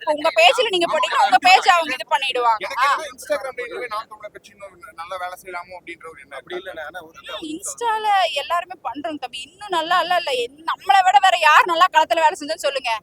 இப்ப உங்க பேஜ்ல நீங்க போட்டீங்கன்னா உங்க பேஜ் அவங்க இது பண்ணிடுவாங்க. நல்ல வேலை செய்யலாமோ அப்படின்ற ஒரு எண்ணம். அப்படி இல்ல, இன்ஸ்டால எல்லாருமே பண்றோம் தம்பி. இன்னும் நல்லா இல்ல நம்மளை விட வேற யார் நல்லா களத்துல வேலை செஞ்சோன்னு சொல்லுங்க.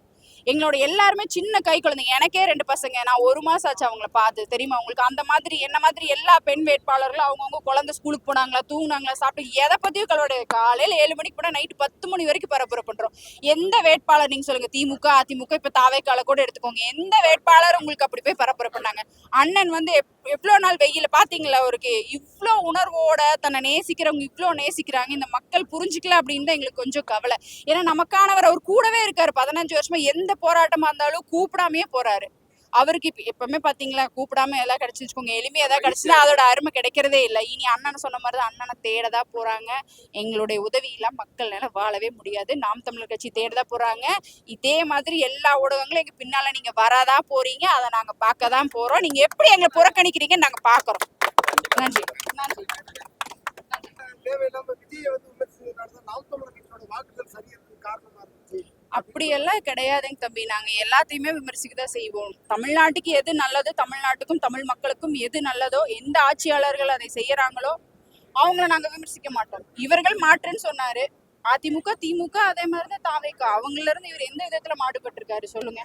எங்களோட எல்லாருமே சின்ன கை குழந்தைங்க. எனக்கே 2 பசங்க. நான் 1 மாசம் ஆச்சு அவங்கள பார்த்து. தெரியுமா உங்களுக்கு? அந்த மாதிரி என்ன மாதிரி எல்லா பெண் வேட்பாளர்களும் அவங்கவுங்க குழந்தை ஸ்கூலுக்கு போனாங்களா, தூங்குனாங்களா, சாப்பிட்டு எதை பத்தியும் கலோட. காலையில 7 மணிக்கு போனா நைட்டு 10 மணி வரைக்கும் பரப்புரை பண்றோம். எந்த வேட்பாளர் நீங்க சொல்லுங்க? திமுக, அதிமுக, இப்ப தாவேக்கால கூட எடுத்துக்கோங்க. எந்த வேட்பாளர் உங்களுக்கு அப்படி போய் பரப்புரை பண்ணாங்க? அண்ணன் வந்து எவ்வளவு நாள் வெயில பாத்தீங்களா? அவருக்கு இவ்வளவு உணர்வோட தன்னை நேசிக்கிறவங்க இவ்வளவு நேசிக்கிறாங்க. இந்த மக்கள் புரிஞ்சுக்கல அப்படின்னு தான் எங்களுக்கு கொஞ்சம் கவலை. ஏன்னா நமக்கானவர் அவர் கூடவே இருக்காரு 15 வருஷமா. எந்த போராட்டமா இருந்தாலும் கூப்பிடாமையே போறாரு. அவருக்கு எப்பவுமே பாத்தீங்களா, கூப்பிடாம எல்லாம் கிடைச்சு வச்சுக்கோங்க. எளிமையா ஏதாவது கிடைச்சுன்னா அதோட அருமை கிடைக்கிறதே இல்லை. இனி அண்ணன் சொன்ன மாதிரிதான் அண்ணனை தேடதான் போறாங்க. எங்களுடைய உதவி இல்லாம மக்கள்னால வாழவே முடியாது. நாம் தமிழர் கட்சி தேடதான் போறாங்க. இதே மாதிரி எல்லா ஊடகங்களும் எங்க பின்னால நீங்க வராதா போறீங்க. அதை நாங்க பார்க்கதான் போறோம். நீங்க எப்படி எங்களை புறக்கணிக்கிறீங்கன்னு நாங்க பாக்குறோம். நன்றி. நன்றி. அப்படியெல்லாம் கிடையாதுங்க தம்பி. நாங்க எல்லாத்தையுமே விமர்சிக்கதான் செய்வோம். தமிழ்நாட்டுக்கு எது நல்லதோ, தமிழ்நாட்டுக்கும் தமிழ் மக்களுக்கும் எது நல்லதோ, எந்த ஆட்சியாளர்கள் அதை செய்யறாங்களோ அவங்கள நாங்க விமர்சிக்க மாட்டோம். இவர்கள் மாற்றுன்னு சொன்னாரு. அதிமுக, திமுக, அதே மாதிரிதான் தாவேக. அவங்கள இருந்து இவர் எந்த விதத்துல மாடுபட்டு இருக்காரு சொல்லுங்க?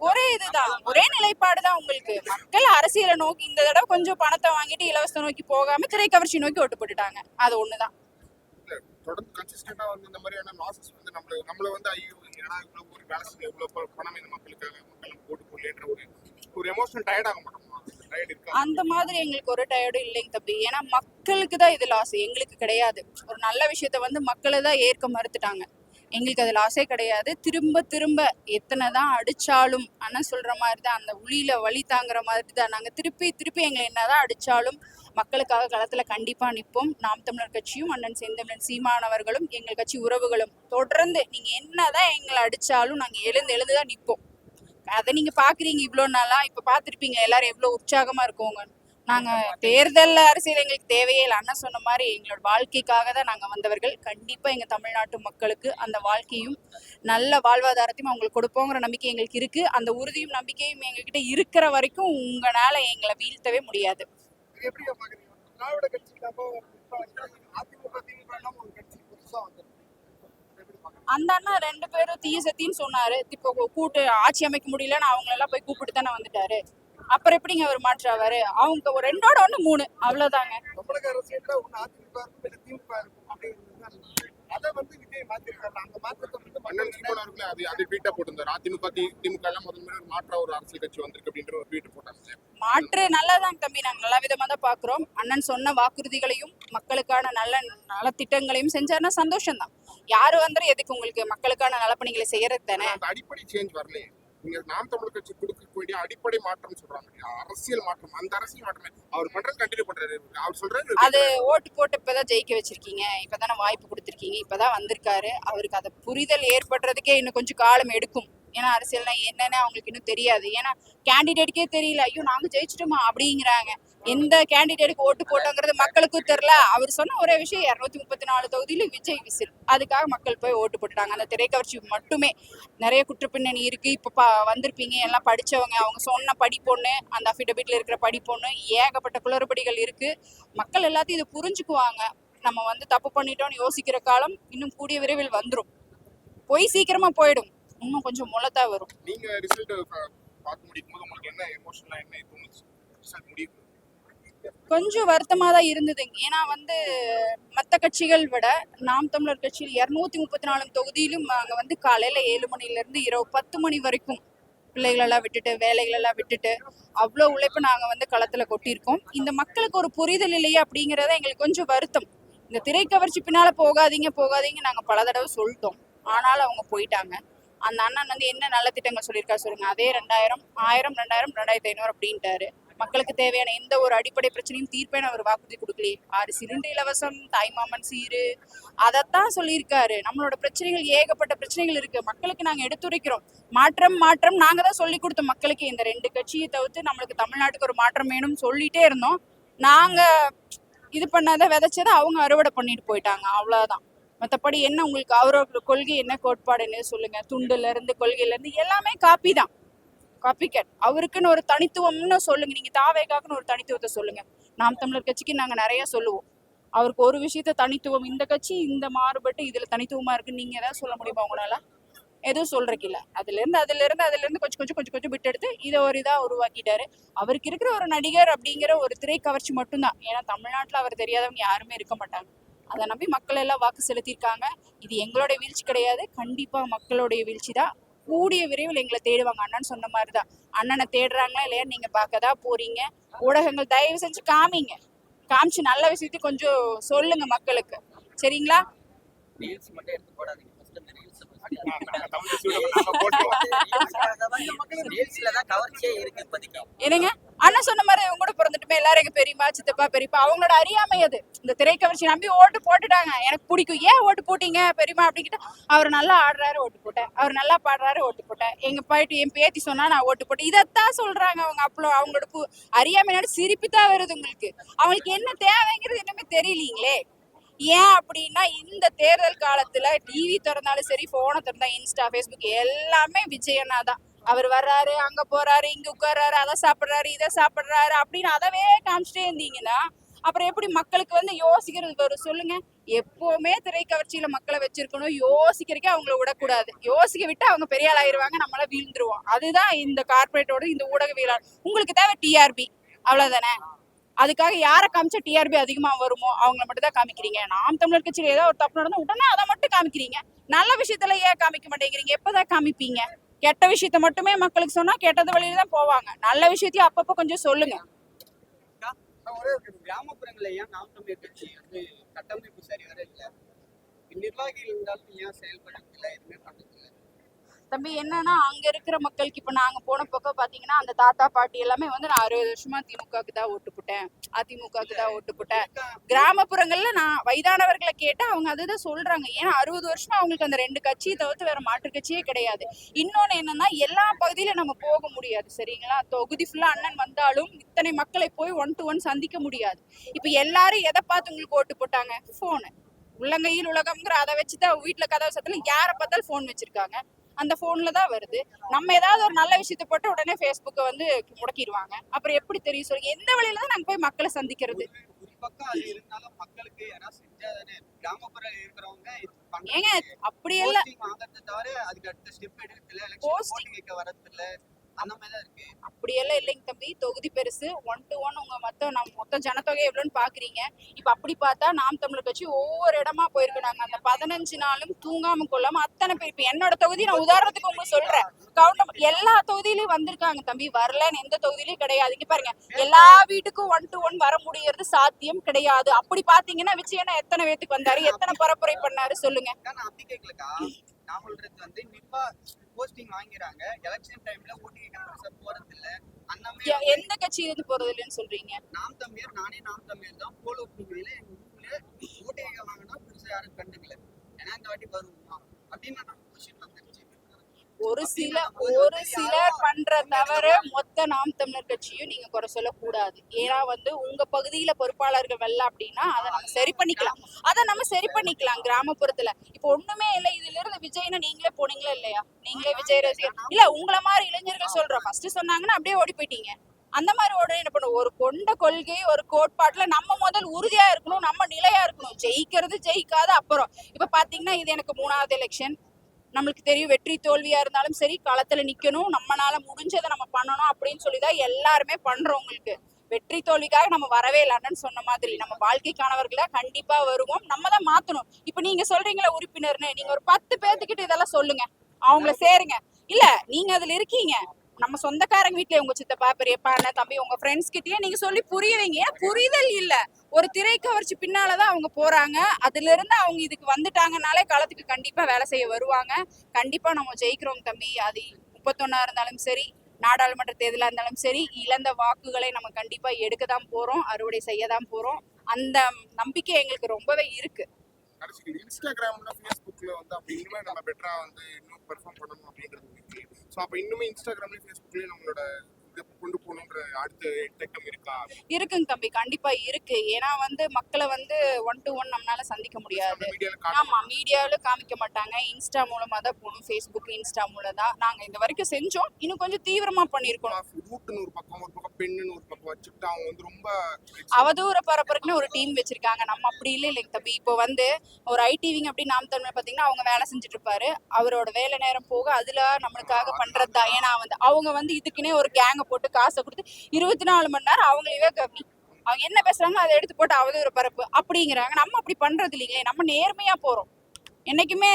ஒரே இதுதான், ஒரே நிலைப்பாடுதான் உங்களுக்கு. மக்கள் அரசியலை நோக்கி இந்த தடவை கொஞ்சம் பணத்தை வாங்கிட்டு இலவச நோக்கி போகாம திரைக்கவர்ச்சி நோக்கி ஓட்டு போட்டுட்டாங்க. அது ஒண்ணுதான். தொடர்ந்து கன்சிஸ்டன்டா வந்து இந்த மாதிரியான லாசஸ் வந்து நம்மள வந்து ஐயோ ஏன்னா இவ்வளவு ஒரு வேலை செஞ்ச இவ்வளவு பணம் இந்த மக்களுக்காக மக்கள் போட்டு போடலன்ற ஒரு எமோஷனல் டயர்ட் ஆக மாட்டோம். அந்த மாதிரி எங்களுக்கு ஒரு டயர்டும் இல்லைங்க தம்பி. ஏன்னா மக்களுக்கு தான் இது லாஸ், எங்களுக்கு கிடையாது. ஒரு நல்ல விஷயத்த வந்து மக்களை தான் ஏற்க மறுத்துட்டாங்க. எங்களுக்கு அது லாஸே கிடையாது. திரும்ப திரும்ப எத்தனைதான் அடிச்சாலும் அண்ணன் சொல்ற மாதிரி தான், அந்த உளியில வலி தாங்குற மாதிரி தான் நாங்க திருப்பி திருப்பி எங்களை என்னதான் அடிச்சாலும் மக்களுக்காக களத்துல கண்டிப்பா நிற்போம். நாம் தமிழர் கட்சியும் அண்ணன் செந்தமிழன் சீமானவர்களும் எங்கள் கட்சி உறவுகளும் தொடர்ந்து நீங்க என்னதான் எங்களை அடிச்சாலும் நாங்க எழுந்துதான் நிற்போம். அதை நீங்க பாக்குறீங்க இவ்வளவு நாளா. இப்ப பாத்திருப்பீங்க எல்லாரும் எவ்வளவு உற்சாகமா இருக்கோங்க. நாங்க தேர்தல் அரசியல் எங்களுக்கு தேவையே இல்லை. அண்ணன் சொன்ன மாதிரி எங்களோட வாழ்க்கைக்காக தான் நாங்க வந்தவர்கள். கண்டிப்பா எங்க தமிழ்நாட்டு மக்களுக்கு அந்த வாழ்க்கையும் நல்ல வாழ்வாதாரத்தையும் அவங்களுக்கு கொடுப்போங்கிற நம்பிக்கை எங்களுக்கு இருக்கு. அந்த உறுதியும் நம்பிக்கையும் எங்ககிட்ட இருக்கிற வரைக்கும் உங்களால எங்களை வீழ்த்தவே முடியாது. அந்த அண்ணா 2 பேரும் தீய சத்தின்னு சொன்னாரு. இப்போ கூட்டு ஆட்சி அமைக்க முடியலன்னு அவங்க எல்லாம் போய் கூப்பிட்டு தானே வந்துட்டாரு. அப்புறம் எப்படிங்க அவர் மாற்றாவாரு? அவங்க ஒரு 2ஓட 1 3 அவ்வளவுதாங்க. மாற்று நல்லதாங்க தம்பி. நாங்க நல்ல விதமா தான் பாக்குறோம். அண்ணன் சொன்ன வாக்குறுதிகளையும் மக்களுக்கான நல்ல நலத்திட்டங்களையும் செஞ்சாருன்னா சந்தோஷம் தான். யாரு வந்து எதுக்கு உங்களுக்கு மக்களுக்கான நலப்பணிகளை செய்யறது தானே. அடிப்படை சேஞ்ச் வரல. நீங்க நாம் தமிழர் கட்சி கொடுக்க வேண்டிய அடிப்படை மாற்றம் சொல்றாங்க, அரசியல் மாற்றம். அந்த அரசியல் மாற்றமே அவர் பண்றது கண்டினியூ பண்றாரு. அவர் சொல்றாரு அது ஓட்டு போட்டு இப்பதான் ஜெயிக்க வச்சிருக்கீங்க, இப்பதானே வாய்ப்பு கொடுத்திருக்கீங்க, இப்பதான் வந்திருக்காரு. அவருக்கு அதை புரிதல் ஏற்படுறதுக்கே இன்னும் கொஞ்சம் காலம் எடுக்கும். ஏன்னா அரசியல்னா என்னன்னு அவங்களுக்கு இன்னும் தெரியாது. ஏன்னா கேண்டிடேட்டுக்கே தெரியல. ஐயோ நாங்க ஜெயிச்சிட்டோமா அப்படிங்கிறாங்க. எந்த கேண்டிடேட்டுக்கு ஓட்டு போட்டோங்கிறது மக்களுக்கும் தெரியல. அவர் சொன்ன ஒரே விஷயம் 234 தொகுதியில விஜய் விசில். அதுக்காக மக்கள் போய் ஓட்டு போட்டுட்டாங்க. அந்த திரைக்கவர்ச்சி மட்டுமே. நிறைய குற்றப்பின்னணி இருக்கு. இப்ப வந்திருப்பீங்க எல்லாம் படிச்சவங்க. அவங்க சொன்ன படிப்பொண்ணு, அந்த அஃபிடபிட்ல இருக்கிற படிப்பொண்ணு, ஏகப்பட்ட குளறுபடிகள் இருக்கு. மக்கள் எல்லாத்தையும் இதை புரிஞ்சுக்குவாங்க. நம்ம வந்து தப்பு பண்ணிட்டோம்னு யோசிக்கிற காலம் இன்னும் கூடிய விரைவில் வந்துடும். போய் சீக்கிரமா போயிடும். இன்னும் கொஞ்சம் முளத்தா வரும். நீங்க ரிசல்ட் பார்க்க முடியும் போது உங்களுக்கு என்ன எமோஷனலா என்ன தோணுச்சு? ரிசல்ட் முடியும் கொஞ்சம் வருத்தமா தான் இருந்ததுங்க. ஏன்னா வந்து மற்ற கட்சிகள் விட நாம் தமிழர் கட்சியில் 234 தொகுதியிலும் நாங்க வந்து காலையில 7 மணில இருந்து இரவு 10 மணி வரைக்கும் பிள்ளைகளெல்லாம் விட்டுட்டு வேலைகளெல்லாம் விட்டுட்டு அவ்வளோ உழைப்பு நாங்க வந்து களத்துல கொட்டியிருக்கோம். இந்த மக்களுக்கு ஒரு புரிதல் இல்லையே அப்படிங்கிறத எங்களுக்கு கொஞ்சம் வருத்தம். இந்த திரைக்கவர்ச்சி பின்னால போகாதீங்க நாங்க பல தடவை சொல்லிட்டோம். ஆனாலும் அவங்க போயிட்டாங்க. அந்த அண்ணன் வந்து என்ன நல்ல திட்டங்கள் சொல்லியிருக்காரு சொல்லுங்க? அதே 2000 1000 2000 2500 அப்படின்ட்டாரு. மக்களுக்கு தேவையான எந்த ஒரு அடிப்படை பிரச்சனையும் தீர்ப்பேன்னு அவர் வாக்குறுதி கொடுக்கலையே. 6 சிலிண்டர் இலவசம், தாய்மாமன் சீரு, அதைத்தான் சொல்லியிருக்காரு. நம்மளோட பிரச்சனைகள் ஏகப்பட்ட பிரச்சனைகள் இருக்கு. மக்களுக்கு நாங்க எடுத்துரைக்கிறோம். மாற்றம் நாங்க தான் சொல்லி கொடுத்தோம் மக்களுக்கு. இந்த 2 கட்சியை தவிர்த்து நம்மளுக்கு தமிழ்நாட்டுக்கு ஒரு மாற்றம் வேணும்னு சொல்லிட்டே இருந்தோம். நாங்க இது பண்ணாத விதைச்சதை அவங்க அறுவடை பண்ணிட்டு போயிட்டாங்க. அவ்வளவுதான். மற்றபடி என்ன உங்களுக்கு அவரோட கொள்கை என்ன கோட்பாடுன்னு சொல்லுங்க. துண்டுல இருந்து கொள்கையில இருந்து எல்லாமே காப்பி தான், காப்பி கேட். அவருக்குன்னு ஒரு தனித்துவம்னு சொல்லுங்க. நீங்க தாவேகாக்குன்னு ஒரு தனித்துவத்தை சொல்லுங்க. நாம் தமிழர் கட்சிக்கு நாங்க நிறைய சொல்லுவோம். அவருக்கு ஒரு விஷயத்த தனித்துவம், இந்த கட்சி இந்த மாறுபட்டு இதுல தனித்துவமா இருக்குன்னு நீங்க ஏதாவது சொல்ல முடியுமா உங்களால? எதுவும் சொல்றதுக்கு இல்ல. அதுல இருந்து கொஞ்சம் விட்டு எடுத்து இதை ஒரு இதா உருவாக்கிட்டாரு. அவருக்கு இருக்கிற ஒரு நடிகர் அப்படிங்கிற ஒரு திரை கவர்ச்சி மட்டும்தான். ஏன்னா தமிழ்நாட்டுல அவர் தெரியாதவங்க யாருமே இருக்க மாட்டாங்க. அதை நம்பி மக்கள் எல்லாம் வாக்கு செலுத்தியிருக்காங்க. இது எங்களுடைய வீழ்ச்சி கிடையாது, கண்டிப்பா மக்களுடைய வீழ்ச்சி தான். கூடிய விரைவில் எங்களை தேடுவாங்க. அண்ணன் சொன்ன மாதிரிதான், அண்ணனை தேடுறாங்களா இல்லையா நீங்க பார்க்கதான் போறீங்க. ஊடகங்கள் தயவு செஞ்சு காமிங்க, காமிச்சு நல்ல விஷயத்தையும் கொஞ்சம் சொல்லுங்க மக்களுக்கு, சரிங்களா? ரீல்ஸ் மட்டும் எடுத்து போடாதீங்க. ஃபர்ஸ்ட் அந்த ரீல்ஸ் ரீல்ஸ்ல தான் கவர்ச்சியே இருக்கு இப்போதைக்கு. என்னங்க அண்ணன் சொன்ன மாதிரி இவங்க கூட பிறந்துட்டுமே எல்லாரும் எங்க பெரியமா சித்தப்பா பெரியப்பா அவங்களோட அறியாமை அது. இந்த திரைக்கவர்ச்சி நம்பி ஓட்டு போட்டுட்டாங்க. எனக்கு பிடிக்கும், ஏன் ஓட்டு போட்டீங்க பெரியமா அப்படிங்கிட்ட, அவர் நல்லா ஆடுறாரு ஓட்டு போட்டேன், அவர் நல்லா பாடுறாரு ஓட்டு போட்டேன், எங்க போயிட்டு என் பேத்தி சொன்னா நான் ஓட்டு போட்டேன். இதைத்தான் சொல்றாங்க அவங்க. அப்போ அவங்களோட அறியாமையோட சிரிப்பு தான் வருது உங்களுக்கு. அவங்களுக்கு என்ன தேவைங்கிறது என்னமே தெரியலீங்களே. ஏன் அப்படின்னா இந்த தேர்தல் காலத்துல டிவி திறந்தாலும் சரி, போனை திறந்தா இன்ஸ்டா ஃபேஸ்புக் எல்லாமே விஜயண்ணா தான். அவர் வர்றாரு, அங்க போறாரு, இங்க உட்கார்றாரு, அதை சாப்பிடுறாரு, இதை சாப்பிடுறாரு அப்படின்னு அதவே காமிச்சிட்டே இருந்தீங்கன்னா அப்புறம் எப்படி மக்களுக்கு வந்து யோசிக்கிறது வரும் சொல்லுங்க? எப்பவுமே திரைக்கவர்ச்சியில மக்களை வச்சிருக்கணும், யோசிக்கிறதுக்கே அவங்கள விடக்கூடாது. யோசிக்க விட்டு அவங்க பெரிய ஆள் ஆயிருவாங்க, நம்மள வீழ்ந்துருவோம். அதுதான் இந்த கார்பரேட்டோட இந்த ஊடகவியலாளர். உங்களுக்கு தேவை டிஆர்பி, அவ்வளவுதானே? அதுக்காக யாரை காமிச்சா டிஆர்பி அதிகமா வருமோ அவங்கள மட்டும் தான் காமிக்கிறீங்க. நாம் தமிழர் கட்சியில ஏதாவது ஒரு தப்பு நடந்தா உடனே அதை மட்டும் காமிக்கிறீங்க. நல்ல விஷயத்துல ஏன் காமிக்க மாட்டேங்கிறீங்க? எப்பதான் காமிப்பீங்க? கெட்ட விஷயத்த மட்டுமே மக்களுக்கு சொன்னா கெட்டது வழியில தான் போவாங்க. நல்ல விஷயத்தையும் அப்பப்ப கொஞ்சம் சொல்லுங்க. கிராமப்புறங்கள்ல ஏன் நாம் தமிழர் கட்சி வந்து கட்டமைப்பு சரி வர இல்லை? நிர்வாகிகள் இருந்தாலும் ஏன் செயல்படுறதில்லை, எதுவுமே பண்றதில்லை? தம்பி என்னன்னா அங்க இருக்கிற மக்களுக்கு இப்ப நாங்க போன பக்கம் பாத்தீங்கன்னா அந்த தாத்தா பாட்டி எல்லாமே வந்து நான் 60 வருஷமா திமுகவுக்கு தான் ஓட்டு போட்டேன், அதிமுகவுக்கு தான் ஓட்டு போட்டேன். கிராமப்புறங்கள்ல நான் வயதானவர்களை கேட்டா அவங்க அதுதான் சொல்றாங்க. ஏன்னா 60 வருஷமா அவங்களுக்கு அந்த 2 கட்சியை தவிர்த்து வேற மாற்று கட்சியே கிடையாது. இன்னொன்னு என்னன்னா எல்லா பகுதியிலும் நம்ம போக முடியாது, சரிங்களா? தொகுதி ஃபுல்லா அண்ணன் வந்தாலும் இத்தனை மக்களை போய் 1 to 1 சந்திக்க முடியாது. இப்ப எல்லாரும் எதை பார்த்து உங்களுக்கு ஓட்டு போட்டாங்க? போனு. உள்ளங்கையில் உலகம்ங்கிற அதை வச்சுதான் வீட்டுல கதவு சத்துல யாரை பார்த்தாலும் போன் வச்சிருக்காங்க. அந்த போன்ல தான் வருது. நம்ம ஏதாவது ஒரு நல்ல விஷயத்த போட்டு உடனே ஃபேஸ்புக்கை வந்து முடக்கிடுவாங்க. அப்புறம் எப்படி தெரியும் சொல்லுங்க? எந்த வழியில தான் நாங்க போய் மக்களை சந்திக்கிறது? ஒரு பக்கம் அது இருந்தாலும் மக்களுக்கு யாராவது செஞ்சாதானே இருக்கிறவங்க ஏங்க அப்படி எல்லாம் வாங்கறத தவிர அதுக்கு அடுத்த ஸ்டெப் எடுக்கல, எலெக்ஷன் போட்டி கேட்க வரதில்ல, அந்த மாதிரி தான் இருக்கு. அப்படியெல்லாம் இல்லைங்க தம்பி. தொகுதி பெருசு, 1 to 1 உங்க மொத்த ஜனத்தொகை எவ்வளோன்னு பாக்குறீங்க. இப்ப அப்படி பார்த்தா நாம் தமிழர் கட்சி ஒவ்வொரு இடமா போயிருக்கிறாங்க. அந்த 15 நாளும் தூங்காம கொள்ளாம அத்தனை பேர். இப்ப என்னோட தொகுதி நான் உதாரணத்துக்கு உங்களுக்கு சொல்றேன், கவுண்டம் எல்லா தொகுதியிலயும் வந்திருக்காங்க தம்பி. வரலன்னு எந்த தொகுதியிலயும் கிடையாது. இங்க பாருங்க, எல்லா வீட்டுக்கும் 1 to 1 வர முடியறது சாத்தியம் கிடையாது. அப்படி பாத்தீங்கன்னா விஜயனா எத்தனை பேத்துக்கு வந்தாரு, எத்தனை பரப்புரை பண்ணாரு சொல்லுங்க? அப்படி கேட்கலக்கா, நான் சொல்றது வந்து போஸ்டிங் வாங்கிறாங்க, எலெக்ஷன் டைம்ல ஓட்டு கேட்க போறது இல்ல. அந்த மாதிரி எந்த கட்சி இருந்து போறது இல்லைன்னு சொல்றீங்க? நாம் தமிழர், நானே நாம் தமிழர் தான். போலோ புள்ளியில எங்க ஊர்ல ஓட்டு கேட்க வாங்கினா பெருசா யாரும் கண்டுக்கல. ஏன்னா இந்த வாட்டி வருவோமா அப்படின்னு நான் கொஸ்டின் வந்துருச்சு. ஒரு சிலர் பண்ற தவிர மொத்த நாம் தமிழர் கட்சியும் நீங்க குறை சொல்லக்கூடாது. ஏன்னா வந்து உங்க பகுதியில பொறுப்பாளர்கள் வரல அப்படின்னா அதை நம்ம சரி பண்ணிக்கலாம். கிராமப்புறத்துல இப்ப ஒண்ணுமே இல்லை. இதுல இருந்து விஜய்னா நீங்களே போனீங்களா இல்லையா? நீங்களே விஜய் ரசிகர் இல்ல, உங்களை மாதிரி இளைஞர்கள் சொல்றோம். ஃபர்ஸ்ட் சொன்னாங்கன்னா அப்படியே ஓடி போயிட்டீங்க. அந்த மாதிரி உடனே என்ன பண்ணும்? ஒரு கொண்ட கொள்கை, ஒரு கோட்பாட்டுல நம்ம முதல் உறுதியா இருக்கணும், நம்ம நிலையா இருக்கணும். ஜெயிக்கிறது ஜெயிக்காத அப்புறம். இப்ப பாத்தீங்கன்னா இது எனக்கு 3வது எலெக்ஷன். நம்மளுக்கு தெரியும், வெற்றி தோல்வியா இருந்தாலும் சரி களத்துல நிக்கணும், நம்மளால முடிஞ்சதை நம்ம பண்ணணும் அப்படின்னு சொல்லிதான் எல்லாருமே பண்றோம். உங்களுக்கு வெற்றி தோல்விக்காக நம்ம வரவே இல்லைன்னு சொன்ன மாதிரி நம்ம வாழ்க்கைக்கானவர்களை கண்டிப்பா வருவோம். நம்ம தான் மாத்தணும். இப்ப நீங்க சொல்றீங்களா உறுப்பினர்னு, நீங்க ஒரு 10 பேர்த்துக்கிட்ட இதெல்லாம் சொல்லுங்க, அவங்கள சேருங்க. இல்ல நீங்க அதுல இருக்கீங்க, நம்ம சொந்தக்காரங்க வீட்டுல உங்க சித்தப்பா பெரியப்பா அண்ணன் தம்பி உங்க ஃப்ரெண்ட்ஸ் கிட்டயே நீங்க சொல்லி புரிய வைங்க. புரிதல் இல்ல, ஒரு திரை கவர்ச்சி பின்னாலதான் அவங்க போறாங்க. அதுல இருந்து அவங்க இதுக்கு வந்துட்டாங்கனாலே களத்துக்கு கண்டிப்பா வேலை செய்ய வருவாங்க. கண்டிப்பா நம்ம ஜெயிக்கிறோம் தம்பி. அது 31 இருந்தாலும் சரி, நாடாளுமன்ற தேர்தலா இருந்தாலும் சரி, இழந்த வாக்குகளை நம்ம கண்டிப்பா எடுக்கதான் போறோம், அறுவடை செய்யதான் போறோம். அந்த நம்பிக்கை எங்களுக்கு ரொம்பவே இருக்கு. இன்ஸ்டாகிராம்ல ஃபேஸ்புக்ல வந்து அப்படி இன்னுமே நம்ம பெட்டரா வந்து இன்னும் பெர்ஃபார்ம் பண்ணணும் அப்படின்றது இருக்கு. ஸோ அப்போ இன்னுமே இன்ஸ்டாகிராம்லயும் ஃபேஸ்புக்லயும் நம்மளோட இது கொண்டு போகணுன்ற அடுத்த திட்டம் இருக்கா? இருக்குங்க தம்பி, கண்டிப்பா இருக்கு. ஏன்னா வந்து மக்களை வந்து 1 to 1 நம்மளால சந்திக்க முடியாது. மீடியால ஆமா, மீடியாவில் காமிக்க மாட்டாங்க. இன்ஸ்டா மூலமா தான் போகணும். ஃபேஸ்புக், இன்ஸ்டா மூலம் தான் நாங்க இந்த வரைக்கும் செஞ்சோம். இன்னும் கொஞ்சம் தீவிரமா பண்ணியிருக்கோம். ரூட்னு ஒரு பக்கம் பெண்ணுன்னு ஒரு பக்கம் வச்சுட்டு அவங்க வந்து ரொம்ப அவதூற பரப்புறதுக்குன்னு ஒரு டீம் வச்சிருக்காங்க. நம்ம அப்படி இல்லைங்க தம்பி. இப்போ வந்து ஒரு ஐடிவிங்க அப்படி நாம் தமிழ் பார்த்தீங்கன்னா அவங்க வேலை செஞ்சுட்டு இருப்பாரு. அவரோட வேலை நேரம் போக அதுல நம்மளுக்காக பண்றது தான். ஏன்னா வந்து அவங்க வந்து இதுக்குன்னே ஒரு கேங்கை போட்டு காசை கொடுத்து 24 மணி நேரம் அவங்களவே கவனி. அவங்க என்ன பேசுறாங்க அதை எடுத்து போட்டு அவதூறு பரப்பு அப்படிங்கிறாங்க. நம்ம அப்படி பண்றது இல்லைங்களே. நம்ம நேர்மையா போறோம். என்னைக்குமே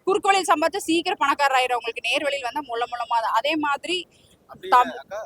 குறுக்கு வழியில் சம்பாதிச்சு சீக்கிரம் பணக்காரர் ஆயிரவங்களுக்கு நேர் வழியில் வந்தா மூலமா தான். அதே மாதிரி அப்படியே அக்கா